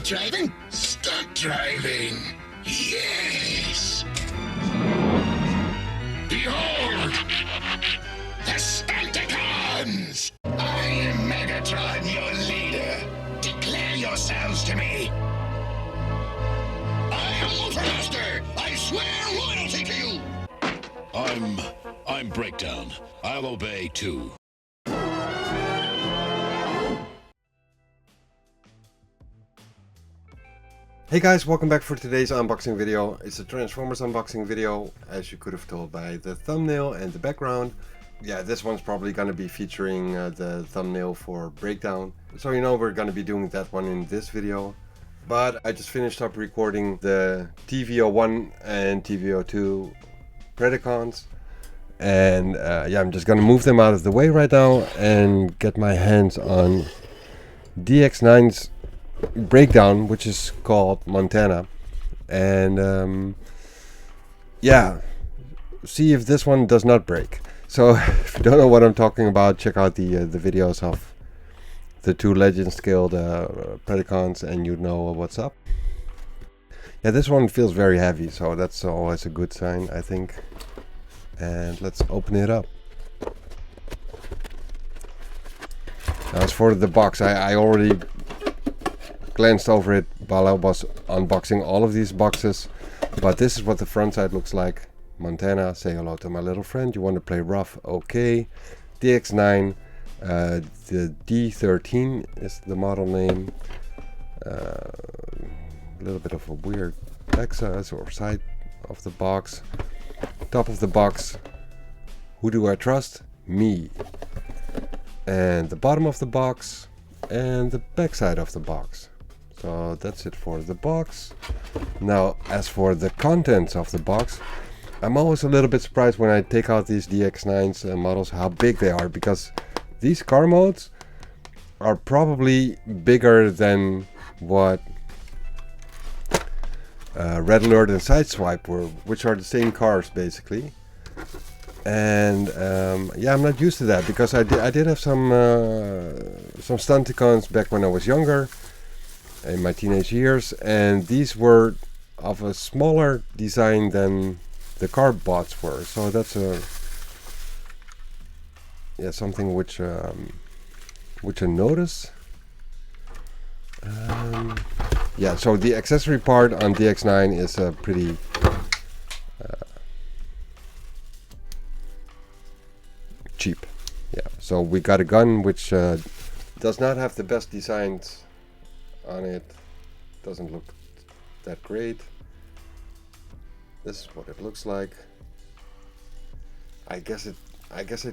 driving? Stunt driving. Yes. Behold, the STUNTICONS! I am Megatron, your leader. Declare yourselves to me. I am Ultramaster. I swear loyalty to you. I'm Breakdown. I'll obey too. Hey guys, welcome back for today's unboxing video. It's a Transformers unboxing video, as you could have told by the thumbnail and the background. Yeah, this one's probably going to be featuring the thumbnail for Breakdown. So you know we're going to be doing that one in this video. But I just finished up recording the TVO1 and TVO2 Predacons. And yeah, I'm just going to move them out of the way right now and get my hands on DX9's Breakdown, which is called Montana. And yeah, see if this one does not break. So if you don't know what I'm talking about, check out the videos of the two Legends Guild Predacons and you know what's up. Yeah, this one feels very heavy, so that's always a good sign, I think. And let's open it up. Now as for the box, I already glanced over it while I was unboxing all of these boxes, but this is what the front side looks like. Montana, say hello to my little friend. You want to play rough? Okay. DX9, the D-13 is the model name. A little bit of a weird backside or side of the box. Top of the box, who do I trust? Me. And the bottom of the box and the backside of the box. So that's it for the box. Now as for the contents of the box, I'm always a little bit surprised when I take out these DX9's models how big they are, because these car modes are probably bigger than what Red Alert and Sideswipe were, which are the same cars basically. And yeah, I'm not used to that, because I did have some STUNTICONs back when I was younger, in my teenage years, and these were of a smaller design than the car bots were. So that's yeah, something which I notice. Yeah, so the accessory part on DX9 is pretty cheap. Yeah, so we got a gun which does not have the best designs on it. Doesn't look that great. This is what it looks like. I guess it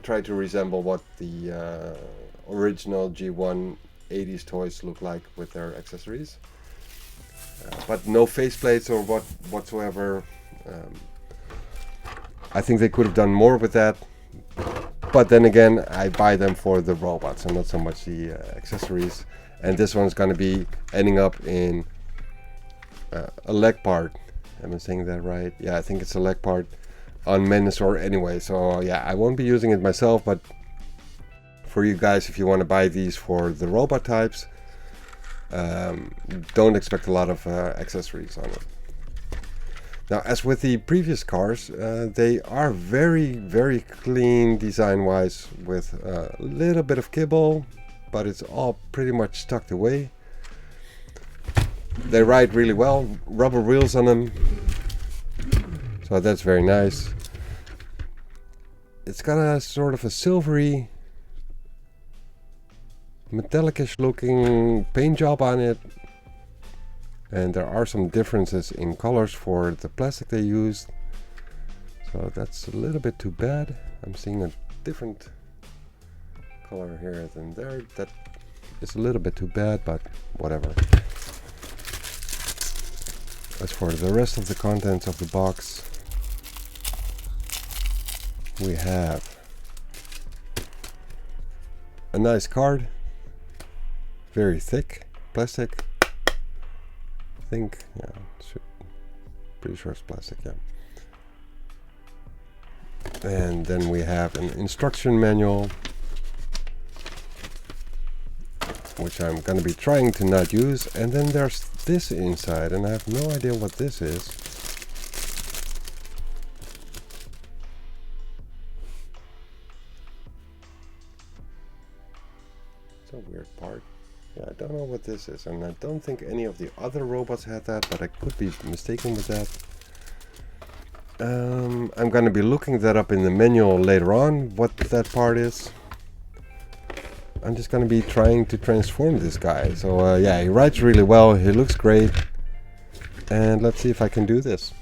tried to resemble what the original G1 80s toys look like with their accessories, but no faceplates or whatsoever. I think they could have done more with that, but then again, I buy them for the robots and not so much the accessories. And this one's going to be ending up in a leg part. Am I saying that right? Yeah, I think it's a leg part on Menasor anyway. So yeah, I won't be using it myself, but for you guys, if you want to buy these for the robot types, don't expect a lot of accessories on it. Now, as with the previous cars, they are very, very clean design-wise, with a little bit of kibble, but it's all pretty much tucked away. They ride really well, rubber wheels on them, so that's very nice. It's got a sort of a silvery, metallic-ish looking paint job on it, and there are some differences in colors for the plastic they used, so that's a little bit too bad. I'm seeing a different color here than there. That is a little bit too bad, but whatever. As for the rest of the contents of the box, we have a nice card, very thick plastic. I think, yeah, pretty sure it's plastic, yeah. And then we have an instruction manual which I'm going to be trying to not use. And then there's this inside, and I have no idea what this is. It's a weird part. Yeah, I don't know what this is, and I don't think any of the other robots had that, but I could be mistaken with that. I'm going to be looking that up in the manual later on, what that part is. I'm just going to be trying to transform this guy. So yeah, he rides really well, he looks great, and let's see if I can do this.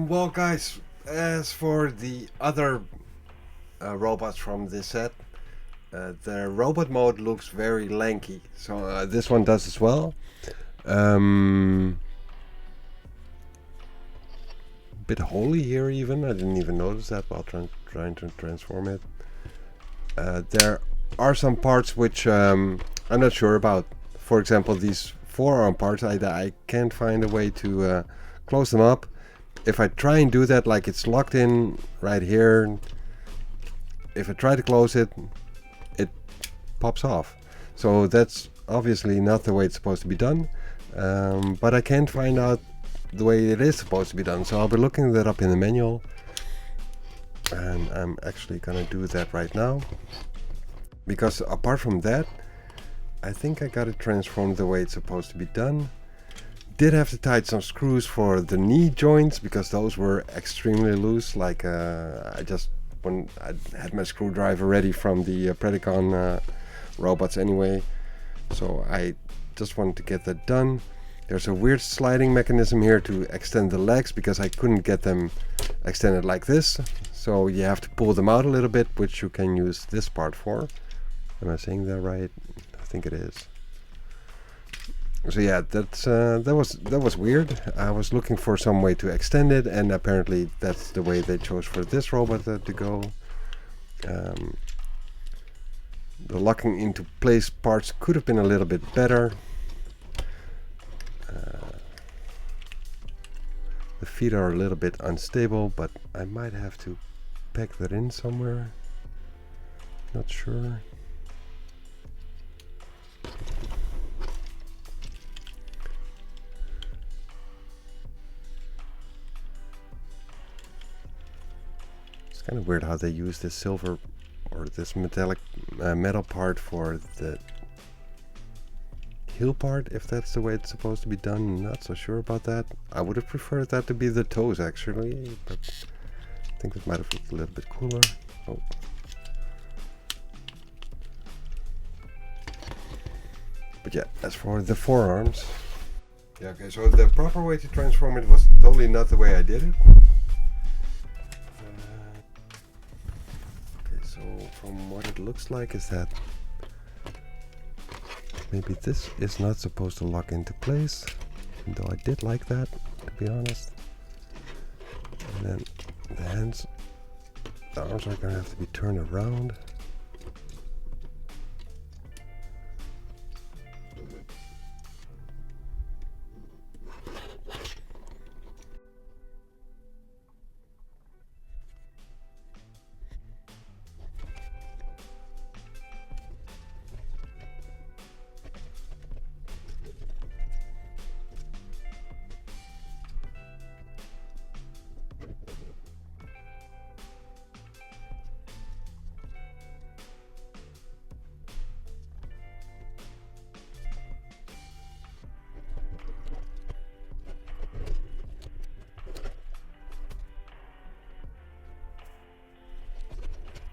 Well guys, as for the other robots from this set, the robot mode looks very lanky, so this one does as well. Bit holy here even, I didn't even notice that while trying to transform it. There are some parts which I'm not sure about. For example, these forearm parts, I can't find a way to close them up. If I try and do that, like it's locked in right here, if I try to close it, it pops off. So that's obviously not the way it's supposed to be done, but I can't find out the way it is supposed to be done. So I'll be looking that up in the manual, and I'm actually gonna do that right now, because apart from that, I think I got it transformed the way it's supposed to be done. Did have to tighten some screws for the knee joints because those were extremely loose. Like when I had my screwdriver ready from the Predacon robots anyway, so I just wanted to get that done. There's a weird sliding mechanism here to extend the legs because I couldn't get them extended like this, so you have to pull them out a little bit, which you can use this part for. Am I saying that right? I think it is. So yeah, that was weird. I was looking for some way to extend it, and apparently that's the way they chose for this robot to go. The locking into place parts could have been a little bit better. The feet are a little bit unstable, but I might have to peg that in somewhere. Not sure. It's kind of weird how they use this silver or this metallic metal part for the heel part, if that's the way it's supposed to be done. I'm not so sure about that. I would have preferred that to be the toes actually, but I think it might have looked a little bit cooler. Oh. But yeah, as for the forearms, yeah, okay, so the proper way to transform it was totally not the way I did it. Okay, so from what it looks like is that maybe this is not supposed to lock into place, even though I did like that, to be honest. And then the hands, the arms are gonna have to be turned around.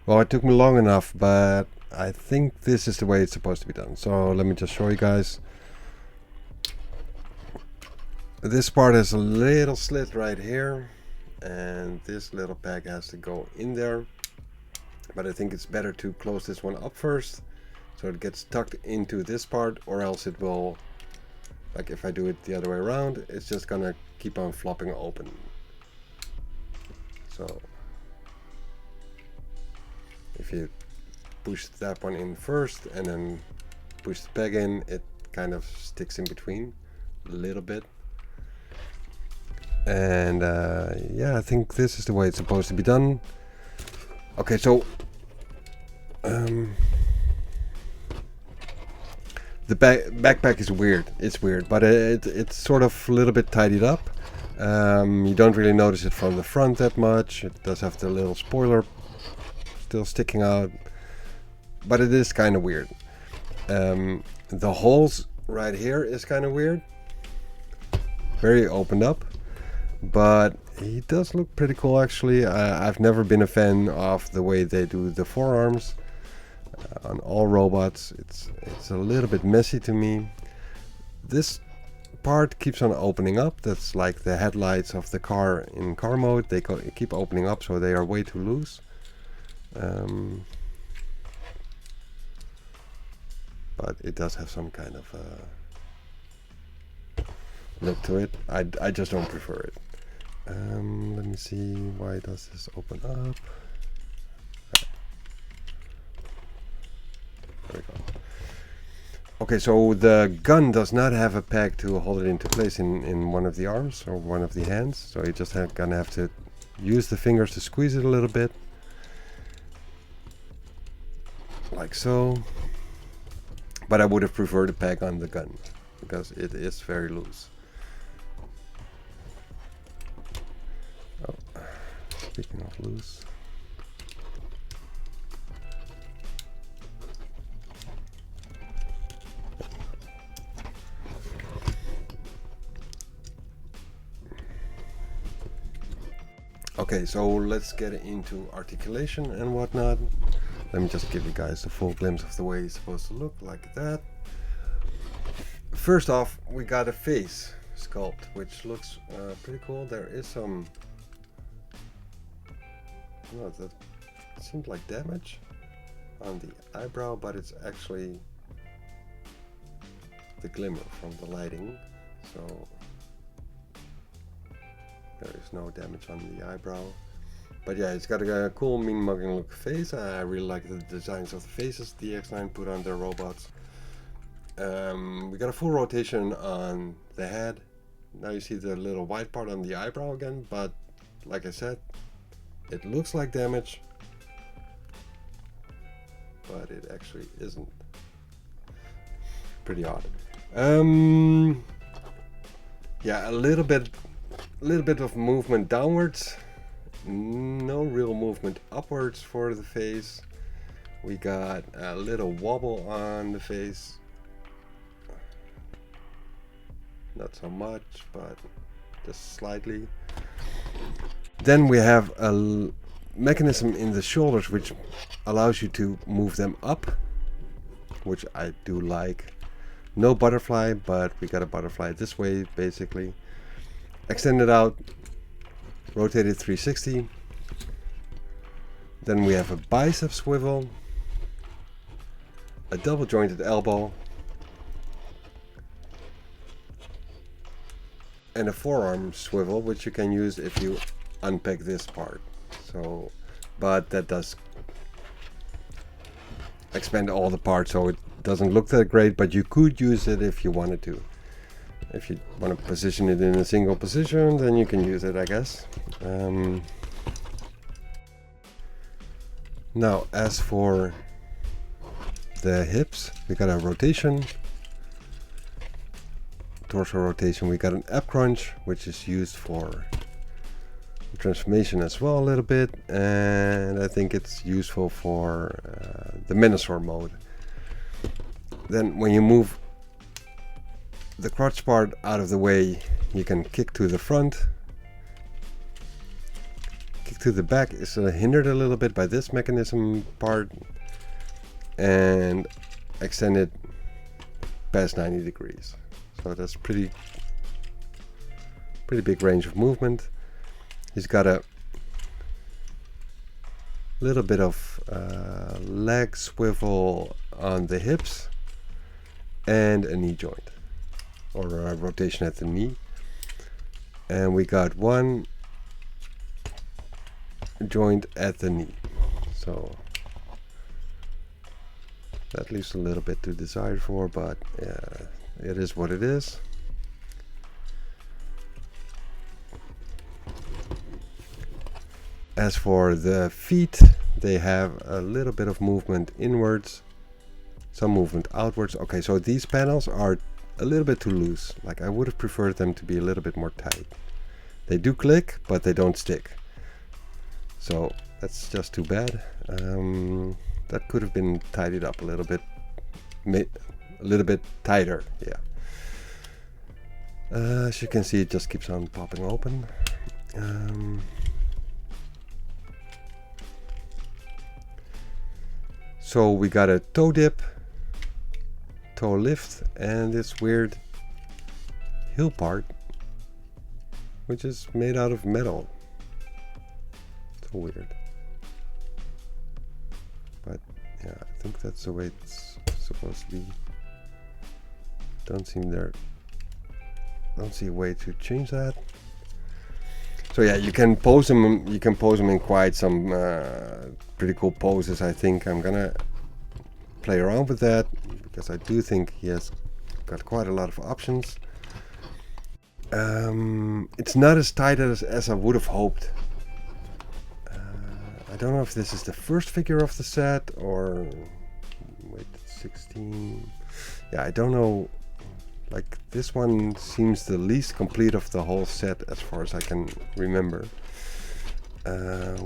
Well, it took me long enough, but I think this is the way it's supposed to be done. So let me just show you guys. This part has a little slit right here, and this little peg has to go in there. But I think it's better to close this one up first, so it gets tucked into this part, or else it will, like if I do it the other way around, it's just gonna keep on flopping open. So if you push that one in first and then push the peg in, it kind of sticks in between a little bit. And yeah, I think this is the way it's supposed to be done. Okay, so the backpack is weird. It's weird, but it's sort of a little bit tidied up. You don't really notice it from the front that much. It does have the little spoiler still sticking out, but it is kind of weird. The holes right here is kind of weird, very opened up, but he does look pretty cool actually. I've never been a fan of the way they do the forearms on all robots. It's a little bit messy to me. This part keeps on opening up. That's like the headlights of the car in car mode. They keep opening up, so they are way too loose. But it does have some kind of look to it. I just don't prefer it. Let me see, why does this open up? There we go. Okay, so the gun does not have a peg to hold it into place in one of the arms or one of the hands, so you're just gonna have to use the fingers to squeeze it a little bit. Like so. But I would have preferred a peg on the gun because it is very loose. Oh, speaking of loose. Okay, so let's get into articulation and whatnot. Let me just give you guys a full glimpse of the way it's supposed to look, like that. First off, we got a face sculpt, which looks pretty cool. There is some, no, that seemed like damage on the eyebrow, but it's actually the glimmer from the lighting, so there is no damage on the eyebrow. But yeah, it's got a cool mean mugging look face. I really like the designs of the faces DX9 put on their robots. We got a full rotation on the head. Now you see the little white part on the eyebrow again, but like I said, it looks like damage, but it actually isn't. Pretty odd. Yeah, a little bit of movement downwards. No real movement upwards for the face. We got a little wobble on the face. Not so much, but just slightly. Then we have a mechanism in the shoulders which allows you to move them up, which I do like. No butterfly, but we got a butterfly this way basically. Extended out, rotated 360. Then we have a bicep swivel, a double jointed elbow, and a forearm swivel, which you can use if you unpack this part. So, but that does expand all the parts, so it doesn't look that great, but you could use it if you wanted to. If you want to position it in a single position, then you can use it, I guess. Now, as for the hips, we got a rotation, torso rotation. We got an ab crunch, which is used for transformation as well a little bit, and I think it's useful for the Minosaur mode. Then when you move the crotch part out of the way, you can kick to the front. Kick to the back is hindered a little bit by this mechanism part, and extend it past 90 degrees. So that's pretty big range of movement. He's got a little bit of leg swivel on the hips and a knee joint, or a rotation at the knee. And we got one joint at the knee, so that leaves a little bit to desire for, but yeah, it is what it is. As for the feet, they have a little bit of movement inwards, some movement outwards. Okay, so these panels are a little bit too loose. Like, I would have preferred them to be a little bit more tight. They do click, but they don't stick. So that's just too bad. That could have been tidied up a little bit, tighter. Yeah. As you can see, it just keeps on popping open. So we got a toe dip, toe lift, and this weird heel part, which is made out of metal. So weird. But yeah, I think that's the way it's supposed to be. Don't see a way to change that. So yeah, you can pose them. You can pose them in quite some pretty cool poses. I think I'm gonna play around with that because I do think he has got quite a lot of options. It's not as tight as I would have hoped. I don't know if this is the first figure of the set or wait, 16. Yeah, I don't know. Like, this one seems the least complete of the whole set as far as I can remember.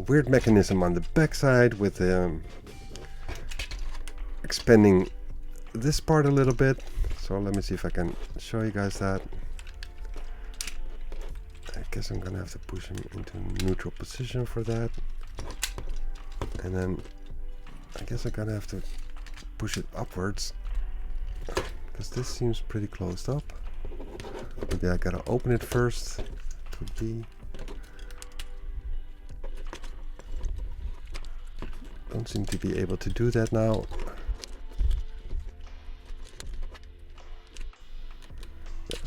Weird mechanism on the backside with expanding this part a little bit. So let me see if I can show you guys that. I guess I'm gonna have to push him into neutral position for that. And then I guess I'm gonna have to push it upwards, because this seems pretty closed up. Maybe I gotta open it first. Could be. Don't seem to be able to do that now.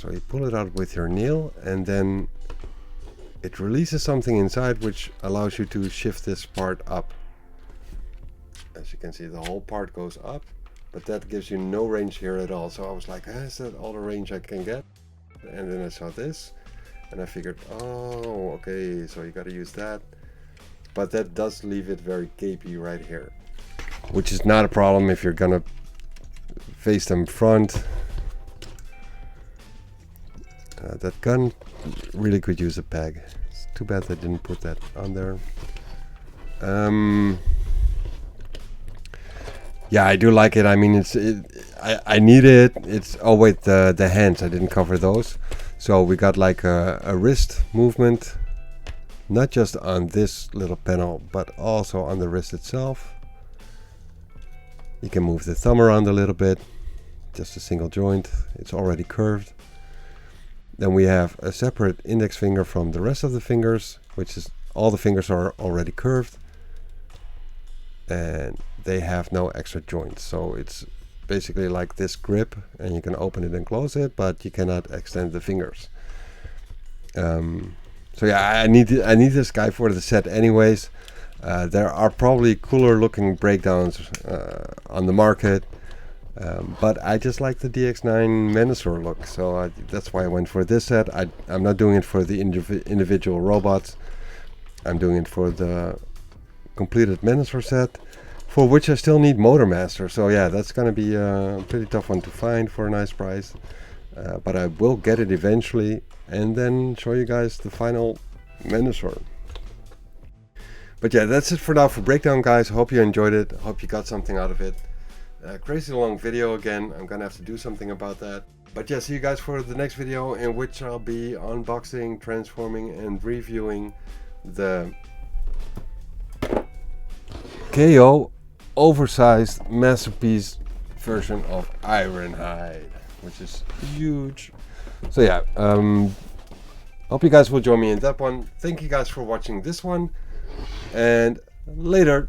So you pull it out with your nail, and then it releases something inside which allows you to shift this part up. As you can see, the whole part goes up, but that gives you no range here at all. So I was like, is that all the range I can get? And then I saw this and I figured, oh, okay, so you got to use that. But that does leave it very gapey right here, which is not a problem if you're gonna face them front. That gun really could use a peg. It's too bad they didn't put that on there. Yeah, I do like it. I mean, I need it. It's, oh wait, the hands, I didn't cover those. So we got like a wrist movement, not just on this little panel, but also on the wrist itself. You can move the thumb around a little bit, just a single joint. It's already curved. Then we have a separate index finger from the rest of the fingers, which is all the fingers are already curved. And they have no extra joints. So it's basically like this grip, and you can open it and close it, but you cannot extend the fingers. So yeah, I need this guy for the set anyways. There are probably cooler looking breakdowns on the market. But I just like the DX9 Menasor look, so that's why I went for this set. I'm not doing it for the individual robots. I'm doing it for the completed Menasor set, for which I still need Motor Master. So yeah, that's gonna be a pretty tough one to find for a nice price. But I will get it eventually, and then show you guys the final Menasor. But yeah, that's it for now for breakdown, guys. Hope you enjoyed it. Hope you got something out of it. Crazy long video again. I'm gonna have to do something about that. But yeah, see you guys for the next video, in which I'll be unboxing, transforming, and reviewing the KO oversized masterpiece version of Ironhide, which is huge. So yeah, hope you guys will join me in that one. Thank you guys for watching this one, and later.